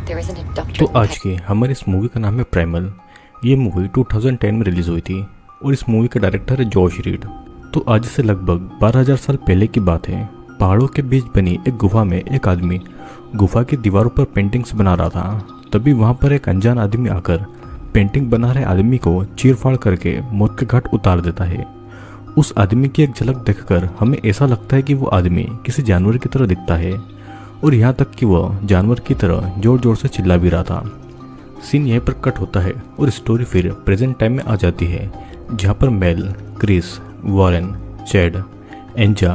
There isn't a doctor तो in आज की हमारी इस मूवी का नाम है प्राइमल। ये मूवी 2010 में रिलीज हुई थी और इस मूवी का डायरेक्टर है जॉश रीड। तो आज से लगभग 12,000 साल पहले की बात है। पहाड़ों के बीच बनी एक गुफा में एक आदमी गुफा की दीवारों पर पेंटिंग्स बना रहा था। तभी वहाँ पर एक अनजान आदमी आकर पेंटिंग बना रहे आदमी को चीरफाड़ करके मौत के घाट उतार देता है। उस आदमी की एक झलक देखकर हमें ऐसा लगता है कि वो आदमी किसी जानवर की तरह दिखता है और यहाँ तक कि वह जानवर की तरह जोर जोर से चिल्ला भी रहा था। सीन यहीं पर कट होता है और स्टोरी फिर प्रेजेंट टाइम में आ जाती है, जहाँ पर मेल, क्रिस, वॉरेन, चैड, एंजा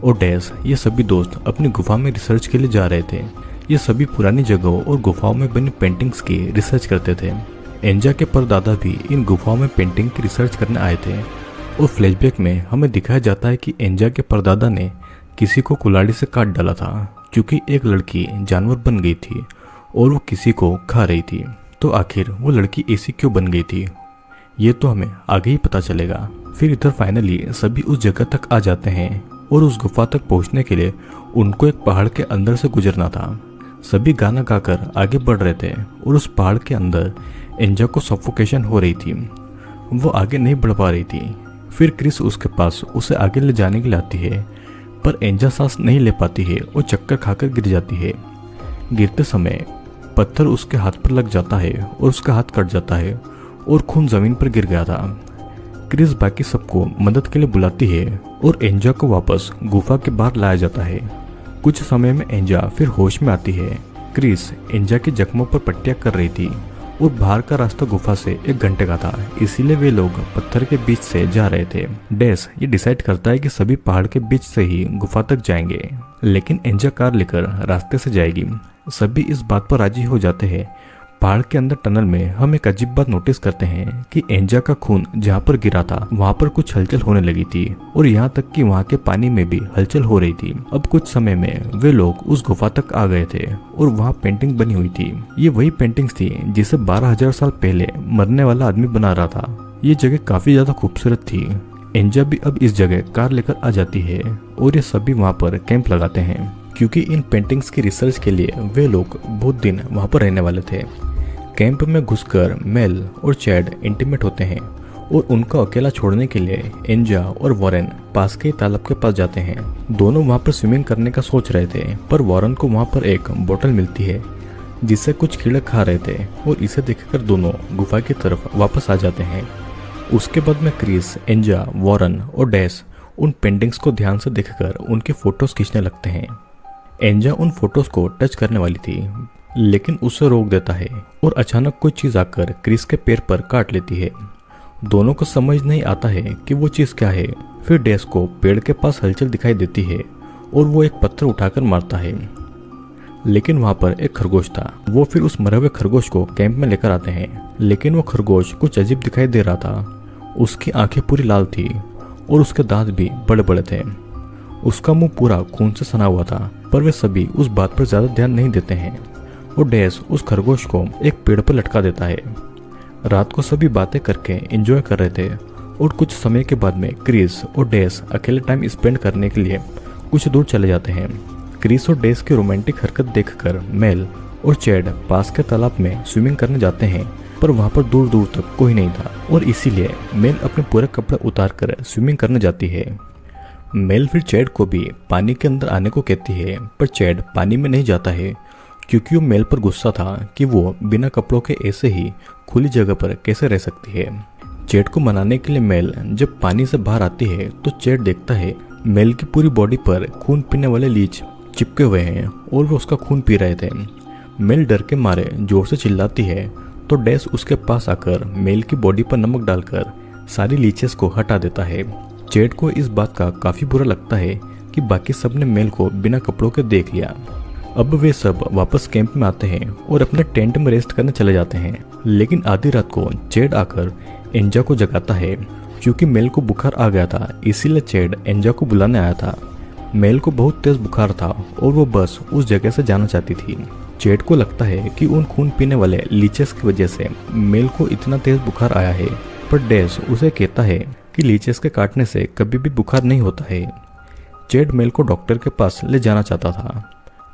और डैश ये सभी दोस्त अपनी गुफा में रिसर्च के लिए जा रहे थे। ये सभी पुरानी जगहों और गुफाओं में बनी पेंटिंग्स की रिसर्च करते थे। एंजा के परदादा भी इन गुफाओं में पेंटिंग की रिसर्च करने आए थे और फ्लैशबैक में हमें दिखाया जाता है कि एंजा के परदादा ने किसी को कुल्हाड़ी से काट डाला था क्योंकि एक लड़की जानवर बन गई थी और वो किसी को खा रही थी। तो आखिर वो लड़की ऐसी क्यों बन गई थी, ये तो हमें आगे ही पता चलेगा। फिर इधर फाइनली सभी उस जगह तक आ जाते हैं और उस गुफा तक पहुंचने के लिए उनको एक पहाड़ के अंदर से गुजरना था। सभी गाना गाकर आगे बढ़ रहे थे और उस पहाड़ के अंदर एंजा को सफोकेशन हो रही थी, वो आगे नहीं बढ़ पा रही थी। फिर क्रिस उसके पास उसे आगे ले जाने के लिए आती है, पर एंजा सांस नहीं ले पाती है और चक्कर खाकर गिर जाती है। गिरते समय पत्थर उसके हाथ पर लग जाता है और उसका हाथ कट जाता है और खून जमीन पर गिर गया था। क्रिस बाकी सबको मदद के लिए बुलाती है और एंजा को वापस गुफा के बाहर लाया जाता है। कुछ समय में एंजा फिर होश में आती है। क्रिस एंजा के जख्मों पर पट्टियां कर रही थी और बाहर का रास्ता गुफा से 1 घंटे का था, इसीलिए वे लोग पत्थर के बीच से जा रहे थे। डैश ये डिसाइड करता है कि सभी पहाड़ के बीच से ही गुफा तक जाएंगे, लेकिन एंजा कार लेकर रास्ते से जाएगी। सभी इस बात पर राजी हो जाते हैं। पहाड़ के अंदर टनल में हम एक अजीब बात नोटिस करते हैं कि एंजा का खून जहाँ पर गिरा था वहाँ पर कुछ हलचल होने लगी थी और यहाँ तक कि वहाँ के पानी में भी हलचल हो रही थी। अब कुछ समय में वे लोग उस गुफा तक आ गए थे और वहाँ पेंटिंग बनी हुई थी। ये वही पेंटिंग्स थी जिसे 12,000 साल पहले मरने वाला आदमी बना रहा था। ये जगह काफी ज्यादा खूबसूरत थी। एंजा भी अब इस जगह कार लेकर आ जाती है और ये सभी वहाँ पर कैंप लगाते हैं क्योंकि इन पेंटिंग्स की रिसर्च के लिए वे लोग बहुत दिन वहाँ पर रहने वाले थे। कैंप में घुसकर मेल और चैड इंटीमेट होते हैं और उनको अकेला छोड़ने के लिए एंजा और वॉरेन पास के तालाब के पास जाते हैं। दोनों वहाँ पर स्विमिंग करने का सोच रहे थे, पर वॉरेन को वहाँ पर एक बोतल मिलती है जिससे कुछ कीड़े खा रहे थे और इसे देखकर दोनों गुफा की तरफ वापस आ जाते हैं। उसके बाद में क्रिस, एंजा, वॉरेन और डैश उन पेंटिंग्स को ध्यान से देखकर उनकी फोटोज खींचने लगते हैं। एंजा उन फोटोज को टच करने वाली थी, लेकिन उसे रोक देता है और अचानक कोई चीज आकर क्रिस के पैर पर काट लेती है। दोनों को समझ नहीं आता है कि वो चीज क्या है। फिर डैश को पेड़ के पास हलचल दिखाई देती है और वो एक पत्थर उठाकर मारता है, लेकिन वहां पर एक खरगोश था। वो फिर उस मरे हुए खरगोश को कैंप में लेकर आते हैं, लेकिन वो खरगोश कुछ अजीब दिखाई दे रहा था। उसकी आंखें पूरी लाल थी और उसके दांत भी बड़े बड़े थे। उसका मुंह पूरा खून से सना हुआ था, पर वे सभी उस बात पर ज्यादा ध्यान नहीं देते हैं और डैश उस खरगोश को एक पेड़ पर लटका देता है। रात को सभी बातें करके एंजॉय कर रहे थे और कुछ समय के बाद में क्रिस और डैश अकेले टाइम स्पेंड करने के लिए कुछ दूर चले जाते हैं। क्रिस और डैश की रोमांटिक हरकत देखकर मेल और चैड पास के तालाब में स्विमिंग करने जाते हैं, पर वहां पर दूर दूर तक कोई नहीं था और इसीलिए मेल अपने पूरे कपड़े उतार कर स्विमिंग करने जाती है। मेल फिर चैड को भी पानी के अंदर आने को कहती है, पर चैड पानी में नहीं जाता है क्योंकि वो मेल पर गुस्सा था कि वो बिना कपड़ों के ऐसे ही खुली जगह पर कैसे रह सकती है। चैड को मनाने के लिए मेल जब पानी से बाहर आती है तो चैड देखता है मेल की पूरी बॉडी पर खून पीने वाले लीच चिपके हुए हैं और वो उसका खून पी रहे थे। मेल डर के मारे जोर से चिल्लाती है तो डैश उसके पास आकर मेल की बॉडी पर नमक डालकर सारी लीचेस को हटा देता है। चैड को इस बात का काफी बुरा लगता है कि बाकी सब ने मेल को बिना कपड़ों के देख लिया। अब वे सब वापस कैंप में आते हैं और अपने टेंट में रेस्ट करने चले जाते हैं, लेकिन आधी रात को चैड आकर एंजा को जगाता है। क्योंकि मेल को बुखार आ गया था, इसीलिए चैड एंजा को बुलाने आया था। मेल को बहुत तेज बुखार था और वो बस उस जगह से जाना चाहती थी। चैड को लगता है कि उन खून पीने वाले लीचेस की वजह से मेल को इतना तेज बुखार आया है, पर डैश उसे कहता है कि लीचेस के काटने से कभी भी बुखार नहीं होता है। चैड मेल को डॉक्टर के पास ले जाना चाहता था,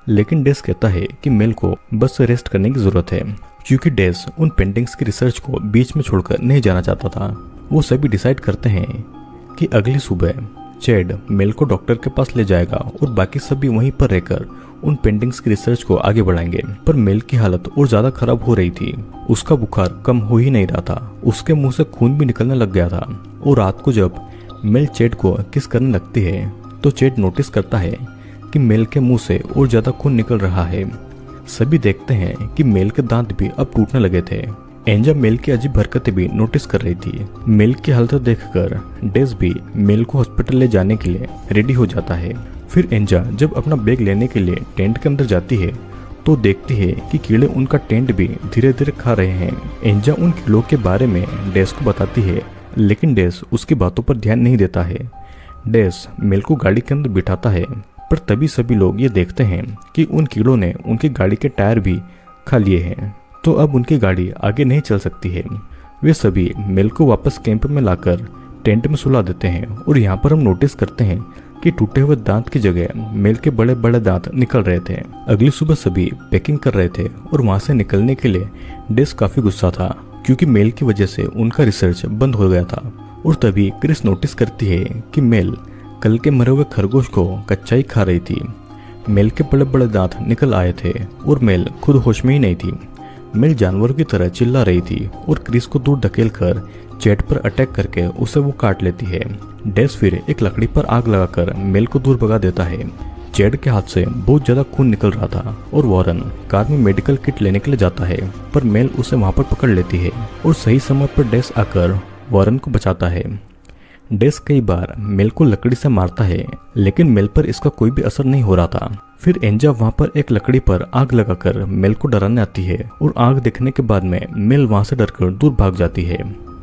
लेकिन डेस कहता है कि मेल को बस रेस्ट करने की जरूरत है, क्योंकि डेस उन पेंटिंग्स की रिसर्च को बीच में छोड़कर नहीं जाना चाहता था। वो सभी डिसाइड करते हैं कि अगली सुबह चैड मेल को डॉक्टर के पास ले जाएगा और बाकी सभी वहीं पर रहकर उन पेंटिंग्स की रिसर्च को आगे बढ़ाएंगे। पर मेल की हालत और ज्यादा खराब हो रही थी। उसका बुखार कम हो ही नहीं रहा था, उसके मुंह से खून भी निकलने लग गया था। और रात को जब मेल चैड को किस करने लगती है तो चैड नोटिस करता है कि मेल के मुंह से और ज्यादा खून निकल रहा है। सभी देखते हैं कि मेल के दांत भी अब टूटने लगे थे। एंजा मेल की अजीब हरकतें भी नोटिस कर रही थी। मेल की हालत देखकर डेस भी मेल को हॉस्पिटल ले जाने के लिए रेडी हो जाता है। फिर एंजा जब अपना बैग लेने के लिए टेंट के अंदर जाती है तो देखती है कि कीड़े उनका टेंट भी धीरे धीरे खा रहे हैं। एंजा उन कीड़ों के बारे में डेस को बताती है, लेकिन डेस उसकी बातों पर ध्यान नहीं देता है। डेस मेल को गाड़ी के अंदर बिठाता है, पर तभी सभी लोग ये देखते हैं कि उन कीड़ों ने उनकी गाड़ी के टायर भी खा लिए हैं, तो अब उनकी गाड़ी आगे नहीं चल सकती है। वे सभी मेल को वापस कैंप में लाकर टेंट में सुला देते हैं और यहाँ पर हम नोटिस करते हैं कि टूटे हुए दांत की जगह मेल के बड़े बड़े दांत निकल रहे थे। अगली सुबह सभी पैकिंग कर रहे थे और वहां से निकलने के लिए डेस काफी गुस्सा था, क्योंकि मेल की वजह से उनका रिसर्च बंद हो गया था। और तभी क्रिस नोटिस करती है कि मेल कल के मरे हुए खरगोश को कच्चा ही खा रही थी। मेल के बड़े बड़े दांत निकल आए थे और मेल खुद होश में ही नहीं थी। मेल जानवर की तरह चिल्ला रही थी और क्रिस को दूर धकेल कर चैट पर अटैक करके उसे वो काट लेती है। डेस फिर एक लकड़ी पर आग लगाकर मेल को दूर भगा देता है। चैड के हाथ से बहुत ज्यादा खून निकल रहा था और वॉरेन कार में मेडिकल किट लेने के लिए जाता है, पर मेल उसे वहां पर पकड़ लेती है और सही समय पर डेस आकर वॉरेन को बचाता है। डेस कई बार मेल को लकड़ी से मारता है, लेकिन मेल पर इसका कोई भी असर नहीं हो रहा था। फिर एंजा वहां पर एक लकड़ी पर आग लगाकर मेल को डराने आती है और आग देखने के बाद में मेल वहां से डरकर दूर भाग जाती है।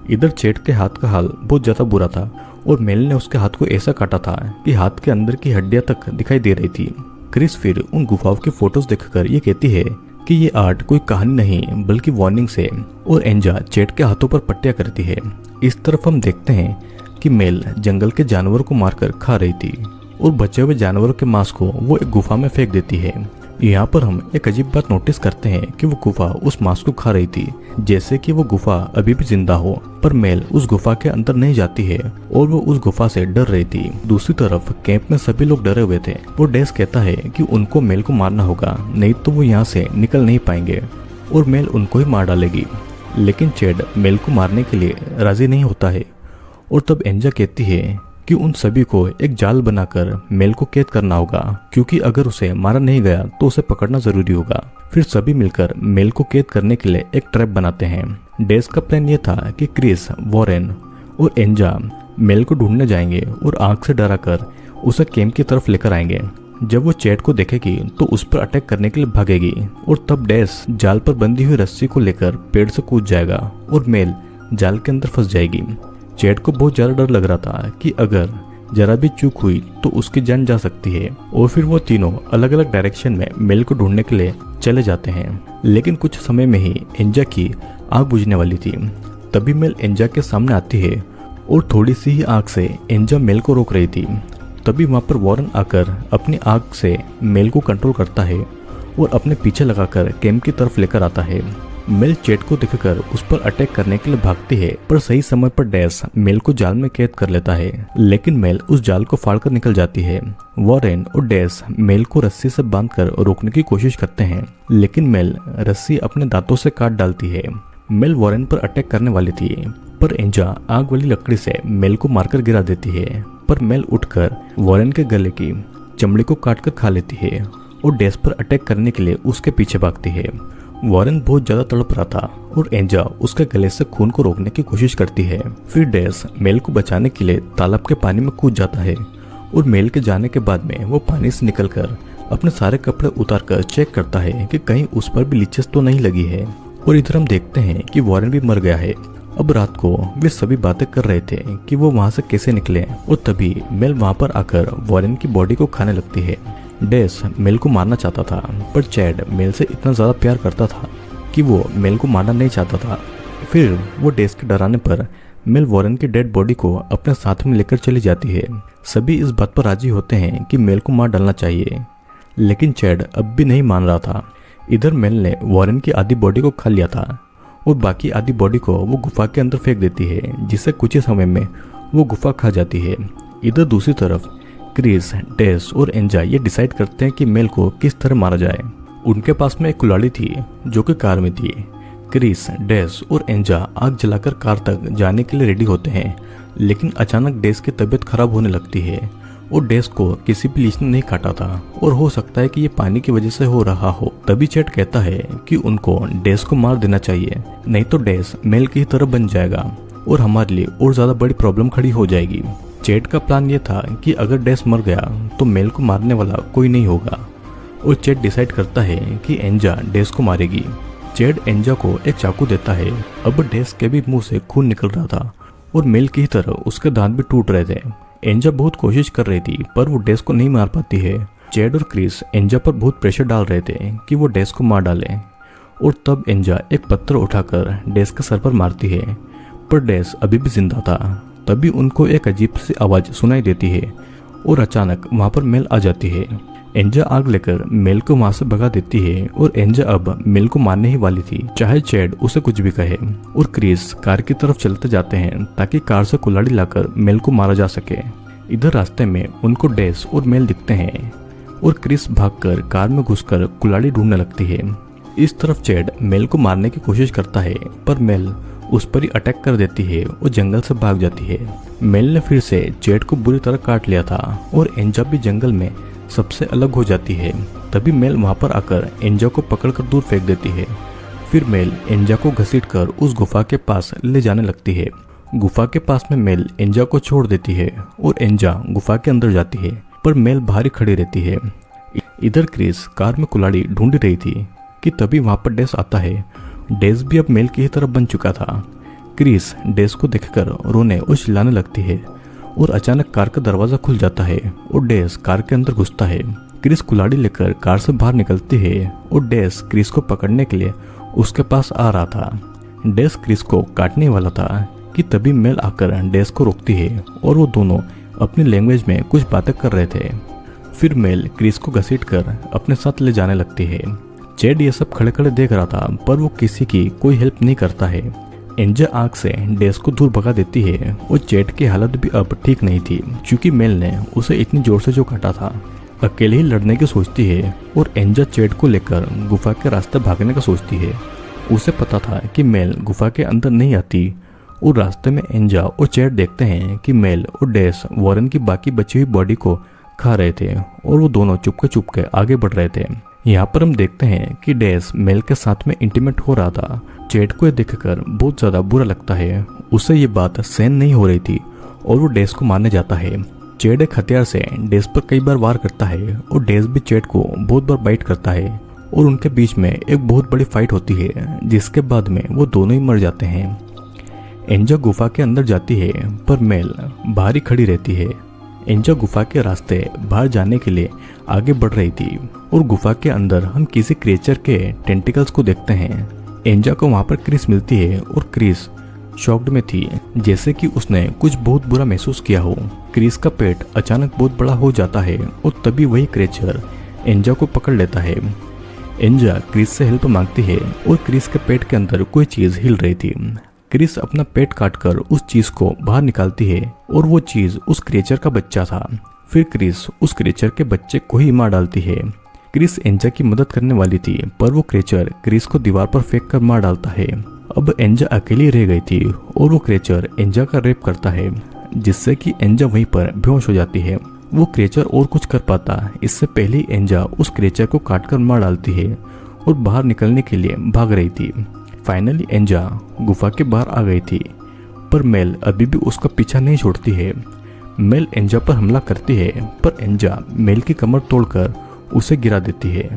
इधर चैड के हाथ का हाल बहुत ज्यादा बुरा था और मेल ने उसके हाथ को ऐसा काटा था कि हाथ के अंदर की हड्डियां तक दिखाई दे रही थी। क्रिस फिर उन गुफाओं की फोटोज देखकर ये कहती है कि ये आर्ट कोई कहानी नहीं बल्कि वार्निंग से, और एंजा चैड के हाथों पर पट्टियां करती है। इस तरफ हम देखते हैं कि मेल जंगल के जानवर को मारकर खा रही थी और बचे हुए जानवरों के मांस को वो एक गुफा में फेंक देती है। यहाँ पर हम एक अजीब बात नोटिस करते हैं कि वो गुफा उस मांस को खा रही थी, जैसे कि वो गुफा अभी भी जिंदा हो। पर मेल उस गुफा के अंदर नहीं जाती है और वो उस गुफा से डर रही थी। दूसरी तरफ कैंप में सभी लोग डरे हुए थे और डेस कहता है कि उनको मेल को मारना होगा, नहीं तो वो यहाँ से निकल नहीं पाएंगे और मेल उनको ही मार डालेगी। लेकिन चैड मेल को मारने के लिए राजी नहीं होता है और तब एंजा कहती है कि उन सभी को एक जाल बनाकर मेल को कैद करना होगा, क्योंकि अगर उसे मारा नहीं गया तो उसे पकड़ना जरूरी होगा। फिर सभी मिलकर मेल को कैद करने के लिए एक ट्रैप बनाते हैं। डेस का प्लान ये था कि क्रिस, वॉरेन और एंजा मेल को ढूंढने जाएंगे और आग से डराकर उसे कैंप की तरफ लेकर आएंगे। जब वो चैट को देखेगी तो उस पर अटैक करने के लिए भागेगी और तब डेस जाल पर बंधी हुई रस्सी को लेकर पेड़ से कूद जाएगा और मेल जाल के अंदर फंस जाएगी। चैट को बहुत ज्यादा डर लग रहा था कि अगर जरा भी चूक हुई तो उसकी जान जा सकती है, और फिर वो तीनों अलग अलग डायरेक्शन में मेल को ढूंढने के लिए चले जाते हैं। लेकिन कुछ समय में ही एंजा की आग बुझने वाली थी। तभी मेल एंजा के सामने आती है और थोड़ी सी ही आग से एंजा मेल को रोक रही थी। तभी वहां पर वॉरेन आकर अपनी आग से मेल को कंट्रोल करता है और अपने पीछे लगाकर कैंप की तरफ लेकर आता है। मेल चैट को देखकर उस पर अटैक करने के लिए भागती है, पर सही समय पर डेस मेल को जाल में कैद कर लेता है, लेकिन मेल उस जाल को फाड़कर निकल जाती है। वॉरेन और डेस मेल को रस्सी से बांधकर रोकने की कोशिश करते हैं, लेकिन मेल रस्सी अपने दांतों से काट डालती है। मेल वॉरेन पर अटैक करने वाली थी, पर एंजा आग वाली लकड़ी से मेल को मारकर गिरा देती है, पर मेल उठकर वॉरेन के गले की चमड़ी को काटकर खा लेती है और डेस पर अटैक करने के लिए उसके पीछे भागती है। वॉरेन बहुत ज्यादा तड़प रहा था और एंजा उसके गले से खून को रोकने की कोशिश करती है। फिर डेस मेल को बचाने के लिए तालाब के पानी में कूद जाता है और मेल के जाने के बाद में वो पानी से निकलकर अपने सारे कपड़े उतारकर चेक करता है कि कहीं उस पर भी लीचेस तो नहीं लगी है। और इधर हम देखते हैं कि वॉरेन भी मर गया है। अब रात को वे सभी बातें कर रहे थे कि वो वहां से कैसे निकले, और तभी मेल वहां पर आकर वॉरेन की बॉडी को खाने लगती है। डेस मेल को मारना चाहता था, पर चैड मेल से इतना ज्यादा प्यार करता था कि वो मेल को मारना नहीं चाहता था। फिर वो डेस के डराने पर मेल वॉरेन की डेड बॉडी को अपने साथ में लेकर चली जाती है। सभी इस बात पर राजी होते हैं कि मेल को मार डालना चाहिए, लेकिन चैड अब भी नहीं मान रहा था। इधर मेल ने वॉरेन की आधी बॉडी को खा लिया था और बाकी आधी बॉडी को वो गुफा के अंदर फेंक देती है, जिससे कुछ ही समय में वो गुफा खा जाती है। इधर दूसरी तरफ क्रिस, डेस और एंजा ये डिसाइड करते हैं कि मेल को किस तरह मारा जाए। उनके पास में एक कुल्हाड़ी थी जो कि कार में थी। क्रिस, डेस और एंजा आग जलाकर कार तक जाने के लिए रेडी होते हैं, लेकिन अचानक डेस की तबीयत खराब होने लगती है और डेस को किसी भी लीच ने नहीं काटा था और हो सकता है कि ये पानी की वजह से हो रहा हो। तभी चैड कहता है कि उनको डेस को मार देना चाहिए, नहीं तो डेस मेल की तरह बन जाएगा और हमारे लिए और ज्यादा बड़ी प्रॉब्लम खड़ी हो जाएगी। चैड का प्लान ये था कि अगर डेस मर गया तो मेल को मारने वाला कोई नहीं होगा और चैड डिसाइड करता है कि एंजा डेस को मारेगी। चैड एंजा को एक चाकू देता है। अब डेस के भी मुंह से खून निकल रहा था और मेल की तरह उसके दांत भी टूट रहे थे। एंजा बहुत कोशिश कर रही थी पर वो डेस को नहीं मार पाती है। चैड और क्रिस एंजा पर बहुत प्रेशर डाल रहे थे कि वो डेस को मार डाले और तब एंजा एक पत्थर उठाकर डेस के सर पर मारती है, पर डेस अभी भी जिंदा था। तभी उनको एक अजीब सी आवाज सुनाई देती है और अचानक वहां पर मेल आ जाती है। एंजा आग लेकर मेल को वहां से भगा देती है और एंजा अब मेल को मारने ही वाली थी, चाहे चैड उसे कुछ भी कहे। और क्रिस कार की तरफ चलते जाते हैं ताकि कार से कुल्हाड़ी लाकर मेल को मारा जा सके। इधर रास्ते में उनको डेस और मेल दिखते हैं और क्रिस भागकर कार में घुसकर कुल्हाड़ी ढूंढने लगती है। इस तरफ चैड मेल को मारने की कोशिश करता है पर मेल उस पर ही अटैक कर देती है और जंगल से भाग जाती है। मेल ने फिर से चैड को बुरी तरह काट लिया था और एंजा भी जंगल में सबसे अलग हो जाती है। तभी मेल वहां पर आकर एंजा को पकड़कर दूर फेंक देती है। फिर मेल एंजा को घसीटकर उस गुफा के पास ले जाने लगती है। गुफा के पास में मेल एंजा को छोड़ देती है और एंजा गुफा के अंदर जाती है, पर मेल बाहर ही खड़ी रहती है। इधर क्रिस कार में कुल्हाड़ी ढूंढ रही थी कि तभी वहां पर डेस आता है। डेस भी अब मेल की ही तरफ बन चुका था। क्रिस डेस को देखकर रोने और चिल्लाने लगती है और अचानक कार का दरवाजा खुल जाता है और डेस कार के अंदर घुसता है। क्रिस कुल्हाड़ी लेकर कार से बाहर निकलती है और डेस क्रिस को पकड़ने के लिए उसके पास आ रहा था। डेस क्रिस को काटने वाला था कि तभी मेल आकर डेस को रोकती है और वो दोनों अपनी लैंग्वेज में कुछ बातें कर रहे थे। फिर मेल क्रिस को घसीटकर अपने साथ ले जाने लगती है। चैड ये सब खड़े खड़े देख रहा था पर वो किसी की कोई हेल्प नहीं करता है। एंजा आग से डेस को दूर भगा देती है और चैड की हालत भी अब ठीक नहीं थी क्योंकि मेल ने उसे इतनी जोर से जो काटा था। अकेले ही लड़ने की सोचती है और एंजा चैड को लेकर गुफा के रास्ते भागने का सोचती है। उसे पता था कि मेल गुफा के अंदर नहीं आती और रास्ते में एंजा और चैड देखते हैं कि मेल और डेस वॉरेन की बाकी बची हुई बॉडी को खा रहे थे और वो दोनों चुपके आगे बढ़ रहे थे। यहाँ पर हम देखते हैं कि डेस मेल के साथ में इंटीमेट हो रहा था। चैड को ये देखकर बहुत ज्यादा बुरा लगता है। उसे ये बात सहन नहीं हो रही थी और वो डेस को मारने जाता है। चैड एक हथियार से डेस पर कई बार वार करता है और डेस भी चैड को बहुत बार बाइट करता है और उनके बीच में एक बहुत बड़ी फाइट होती है जिसके बाद में वो दोनों ही मर जाते हैं। एंजा गुफा के अंदर जाती है पर मेल बाहर ही खड़ी रहती है। एंजा गुफा के रास्ते बाहर जाने के लिए आगे बढ़ रही थी और गुफा के अंदर हम किसी क्रिएचर के टेंटिकल्स को देखते हैं। एंजा को वहां पर क्रिस मिलती है और क्रिस शॉक्ड में थी, जैसे कि उसने कुछ बहुत बुरा महसूस किया हो। क्रिस का पेट अचानक बहुत बड़ा हो जाता है और तभी वही क्रिएचर एंजा को पकड़ लेता है। एंजा क्रिस से हेल्प मांगती है और क्रिस के पेट के अंदर कोई चीज हिल रही थी। क्रिस अपना पेट काटकर उस चीज को बाहर निकालती है और वो चीज उस क्रिएचर का बच्चा था। फिर क्रिस उस क्रिएचर के बच्चे को ही मार डालती है। क्रिस एंजा की मदद करने वाली थी पर वो क्रिएचर क्रिस को दीवार पर फेंक कर मार डालता है। अब एंजा अकेली रह गई थी और वो क्रिएचर एंजा का रेप करता है जिससे कि एंजा वहीं पर बेहोश हो जाती है। वो क्रिएचर और कुछ कर पाता इससे पहले ही एंजा उस क्रिएचर को काटकर मार डालती है और बाहर निकलने के लिए भाग रही थी। फाइनली एंजा गुफा के बाहर आ गई थी पर मेल अभी भी उसका पीछा नहीं छोड़ती है। मेल एंजा पर हमला करती है पर एंजा मेल की कमर तोड़कर उसे गिरा देती है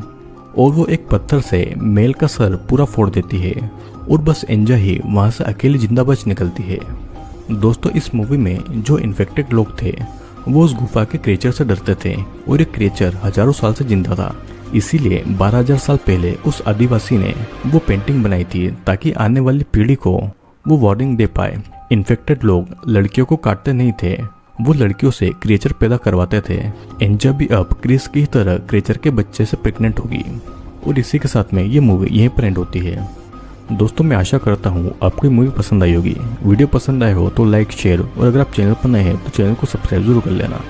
और वो एक पत्थर से मेल का सर पूरा फोड़ देती है और बस एंजा ही वहां से अकेली जिंदा बच निकलती है। दोस्तों, इस मूवी में जो इन्फेक्टेड लोग थे वो उस गुफा के क्रिएचर से डरते थे और ये क्रिएचर हजारों साल से जिंदा था। इसीलिए 12,000 साल पहले उस आदिवासी ने वो पेंटिंग बनाई थी ताकि आने वाली पीढ़ी को वो वार्निंग दे पाए। इन्फेक्टेड लोग लड़कियों को काटते नहीं थे, वो लड़कियों से क्रिएचर पैदा करवाते थे। एंजा भी अब क्रिस की तरह क्रिएचर के बच्चे से प्रेग्नेंट होगी। और इसी के साथ में ये मूवी यहीं पर एंड होती है। दोस्तों मैं आशा करता हूँ आपको मूवी पसंद आई होगी। वीडियो पसंद आए हो तो लाइक शेयर और अगर आप चैनल पर नए हैं तो चैनल को सब्सक्राइब जरूर कर लेना।